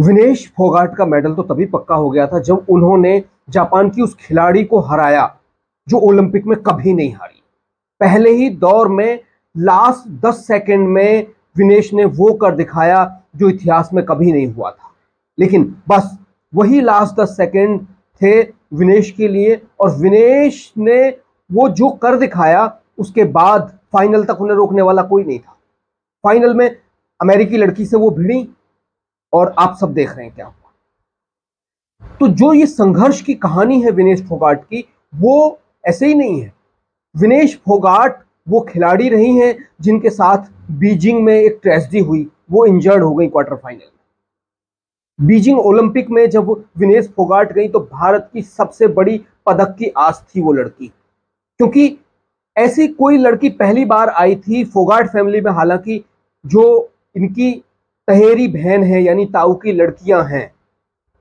विनेश फोगाट का मेडल तो तभी पक्का हो गया था जब उन्होंने जापान की उस खिलाड़ी को हराया जो ओलंपिक में कभी नहीं हारी। पहले ही दौर में लास्ट 10 सेकंड में विनेश ने वो कर दिखाया जो इतिहास में कभी नहीं हुआ था। लेकिन बस वही लास्ट 10 सेकंड थे विनेश के लिए, और विनेश ने वो जो कर दिखाया उसके बाद फाइनल तक उन्हें रोकने वाला कोई नहीं था। फाइनल में अमेरिकी लड़की से वो भिड़ी और आप सब देख रहे हैं क्या हुआ। तो जो ये संघर्ष की कहानी है विनेश फोगाट की, वो ऐसे ही नहीं है। विनेश फोगाट वो खिलाड़ी रही हैं जिनके साथ बीजिंग में एक ट्रेजेडी हुई, वो इंजर्ड हो गई क्वार्टर फाइनल में। बीजिंग ओलंपिक में जब विनेश फोगाट गई तो भारत की सबसे बड़ी पदक की आस थी वो लड़की, क्योंकि ऐसी कोई लड़की पहली बार आई थी फोगाट फैमिली में। हालांकि जो इनकी तहेरी बहन है यानी ताऊ की लड़कियां हैं,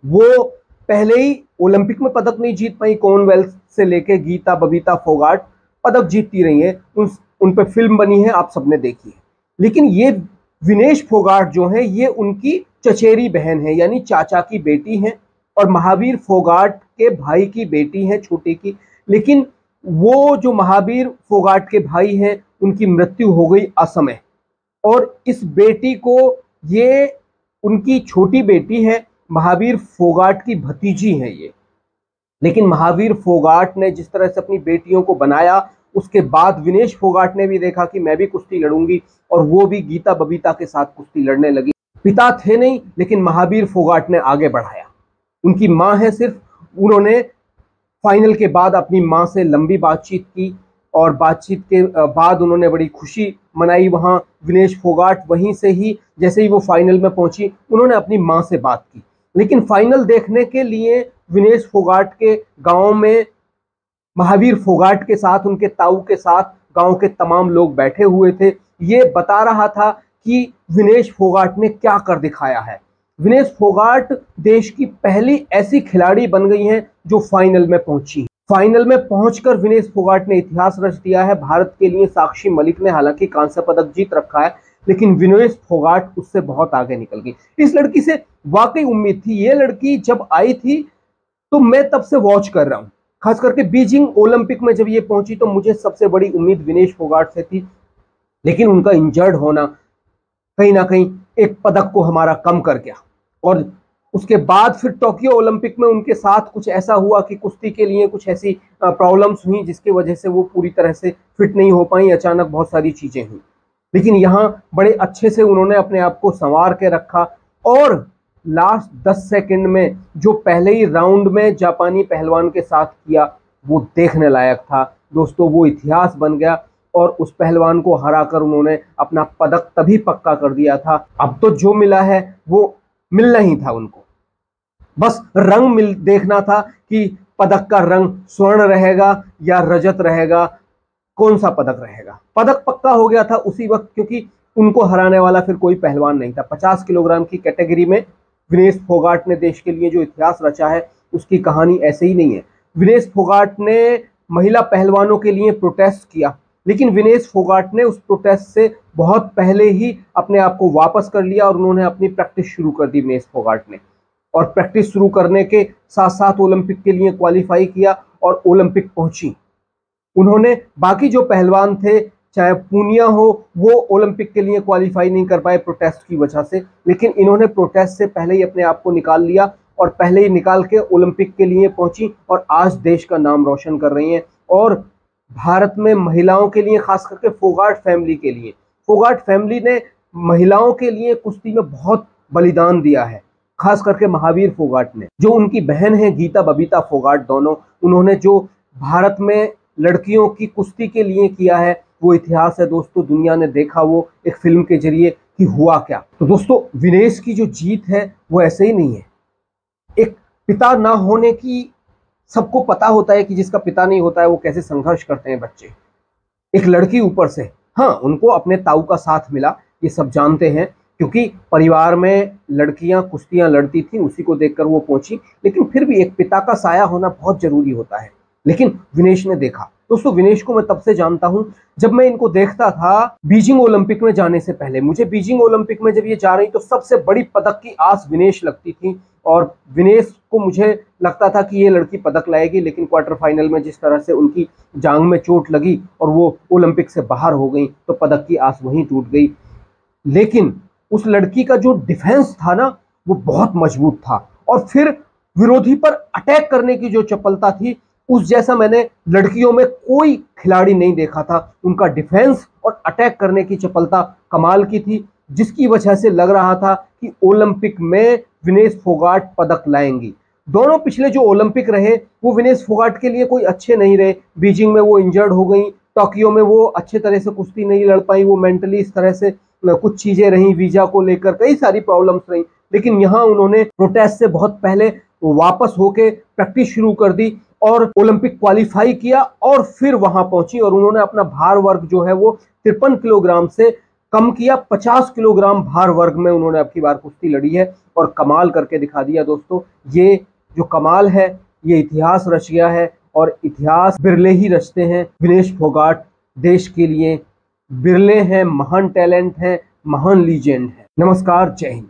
वो पहले ही ओलंपिक में पदक नहीं जीत पाई। कॉमनवेल्थ से लेके गीता बबीता फोगाट पदक जीतती रही हैं, उन पे फिल्म बनी है, आप सबने देखी है। लेकिन ये विनेश फोगाट जो है ये उनकी चचेरी बहन है यानी चाचा की बेटी है, और महावीर फोगाट के भाई की बेटी है छोटी की। लेकिन वो जो महावीर फोगाट के भाई हैं उनकी मृत्यु हो गई असमय, और इस बेटी को, ये उनकी छोटी बेटी है, महावीर फोगाट की भतीजी है ये। लेकिन महावीर फोगाट ने जिस तरह से अपनी बेटियों को बनाया, उसके बाद विनेश फोगाट ने भी देखा कि मैं भी कुश्ती लड़ूंगी, और वो भी गीता बबीता के साथ कुश्ती लड़ने लगी। पिता थे नहीं, लेकिन महावीर फोगाट ने आगे बढ़ाया। उनकी माँ है सिर्फ, उन्होंने फाइनल के बाद अपनी माँ से लंबी बातचीत की, और बातचीत के बाद उन्होंने बड़ी खुशी मनाई वहाँ। विनेश फोगाट वहीं से ही, जैसे ही वो फाइनल में पहुंची, उन्होंने अपनी माँ से बात की। लेकिन फाइनल देखने के लिए विनेश फोगाट के गांव में महावीर फोगाट के साथ, उनके ताऊ के साथ गांव के तमाम लोग बैठे हुए थे। ये बता रहा था कि विनेश फोगाट ने क्या कर दिखाया है। विनेश फोगाट देश की पहली ऐसी खिलाड़ी बन गई हैं जो फाइनल में पहुंची। फाइनल में पहुंचकर विनेश फोगाट ने इतिहास रच दिया है। भारत के लिए साक्षी मलिक ने हालांकि कांस्य पदक जीत रखा है, लेकिन विनेश फोगाट उससे बहुत आगे निकल गई। इस लड़की से वाकई उम्मीद थी। ये लड़की जब आई थी तो मैं तब से वॉच कर रहा हूँ, खास करके बीजिंग ओलंपिक में जब ये पहुंची तो मुझे सबसे बड़ी उम्मीद विनेश फोगाट से थी। लेकिन उनका इंजर्ड होना कहीं ना कहीं एक पदक को हमारा कम कर गया, और उसके बाद फिर टोक्यो ओलंपिक में उनके साथ कुछ ऐसा हुआ कि कुश्ती के लिए कुछ ऐसी प्रॉब्लम्स हुई जिसकी वजह से वो पूरी तरह से फिट नहीं हो पाई। अचानक बहुत सारी चीजें हुई, लेकिन यहाँ बड़े अच्छे से उन्होंने अपने आप को संवार के रखा, और लास्ट 10 सेकंड में जो पहले ही राउंड में जापानी पहलवान के साथ किया वो देखने लायक था दोस्तों। वो इतिहास बन गया, और उस पहलवान को हराकर उन्होंने अपना पदक तभी पक्का कर दिया था। अब तो जो मिला है वो मिलना ही था उनको, बस रंग देखना था कि पदक का रंग स्वर्ण रहेगा या रजत रहेगा, कौन सा पदक रहेगा। पदक पक्का हो गया था उसी वक्त, क्योंकि उनको हराने वाला फिर कोई पहलवान नहीं था। 50 किलोग्राम की कैटेगरी में विनेश फोगाट ने देश के लिए जो इतिहास रचा है उसकी कहानी ऐसे ही नहीं है। विनेश फोगाट ने महिला पहलवानों के लिए प्रोटेस्ट किया, लेकिन विनेश फोगाट ने उस प्रोटेस्ट से बहुत पहले ही अपने आप को वापस कर लिया, और उन्होंने अपनी प्रैक्टिस शुरू कर दी विनेश फोगाट ने। और प्रैक्टिस शुरू करने के साथ साथ ओलंपिक के लिए क्वालिफाई किया और ओलंपिक पहुंची। उन्होंने बाकी जो पहलवान थे, चाहे पूनिया हो, वो ओलंपिक के लिए क्वालिफाई नहीं कर पाए प्रोटेस्ट की वजह से, लेकिन इन्होंने प्रोटेस्ट से पहले ही अपने आप को निकाल लिया, और पहले ही निकाल के ओलंपिक के लिए पहुंची, और आज देश का नाम रोशन कर रही हैं। और भारत में महिलाओं के लिए, खास करके फोगाट फैमिली के लिए, फोगाट फैमिली ने महिलाओं के लिए कुश्ती में बहुत बलिदान दिया है, खास करके महावीर फोगाट ने। जो उनकी बहन है गीता बबीता फोगाट, दोनों, उन्होंने जो भारत में लड़कियों की कुश्ती के लिए किया है वो इतिहास है दोस्तों। दुनिया ने देखा वो एक फिल्म के जरिए कि हुआ क्या। तो दोस्तों विनेश की जो जीत है वो ऐसे ही नहीं है। एक पिता ना होने की सबको पता होता है कि जिसका पिता नहीं होता है वो कैसे संघर्ष करते हैं बच्चे। एक लड़की ऊपर से, हाँ उनको अपने ताऊ का साथ मिला, ये सब जानते हैं, क्योंकि परिवार में लड़कियां कुश्तियां लड़ती थी, उसी को देखकर वो पहुंची। लेकिन फिर भी एक पिता का साया होना बहुत जरूरी होता है। लेकिन विनेश ने देखा दोस्तों विनेश को मैं तब से जानता हूं जब मैं इनको देखता था बीजिंग ओलंपिक में जाने से पहले। मुझे बीजिंग ओलंपिक में जब ये जा रही तो सबसे बड़ी पदक की आस विनेश लगती थी और विनेश को मुझे लगता था कि ये लड़की पदक लाएगी, लेकिन क्वार्टर फाइनल में जिस तरह से उनकी जांग में चोट लगी और वो ओलंपिक से बाहर हो गई तो पदक की आस वहीं टूट गई। लेकिन उस लड़की का जो डिफेंस था ना वो बहुत मजबूत था और फिर विरोधी पर अटैक करने की जो चपलता थी उस जैसा मैंने लड़कियों में कोई खिलाड़ी नहीं देखा था। उनका डिफेंस और अटैक करने की चपलता कमाल की थी, जिसकी वजह से लग रहा था कि ओलंपिक में विनेश फोगाट पदक लाएंगी। दोनों पिछले जो ओलंपिक रहे वो विनेश फोगाट के लिए कोई अच्छे नहीं रहे। बीजिंग में वो इंजर्ड हो गई, टोक्यो में वो अच्छे तरह से कुश्ती नहीं लड़ पाई, वो मेंटली इस तरह से कुछ चीजें रहीं, वीजा को लेकर कई सारी प्रॉब्लम्स रहीं। लेकिन यहाँ उन्होंने प्रोटेस्ट से बहुत पहले वापस होके प्रैक्टिस शुरू कर दी और ओलंपिक क्वालिफाई किया और फिर वहां पहुंची और उन्होंने अपना भार वर्ग जो है वो 53 किलोग्राम से कम किया। 50 किलोग्राम भार वर्ग में उन्होंने अब की बार कुश्ती लड़ी है और कमाल करके दिखा दिया। दोस्तों ये जो कमाल है ये इतिहास रच गया है और इतिहास बिरले ही रचते हैं। विनेश फोगाट देश के लिए बिरले हैं, महान टैलेंट है, महान लीजेंड है। नमस्कार, जय हिंद।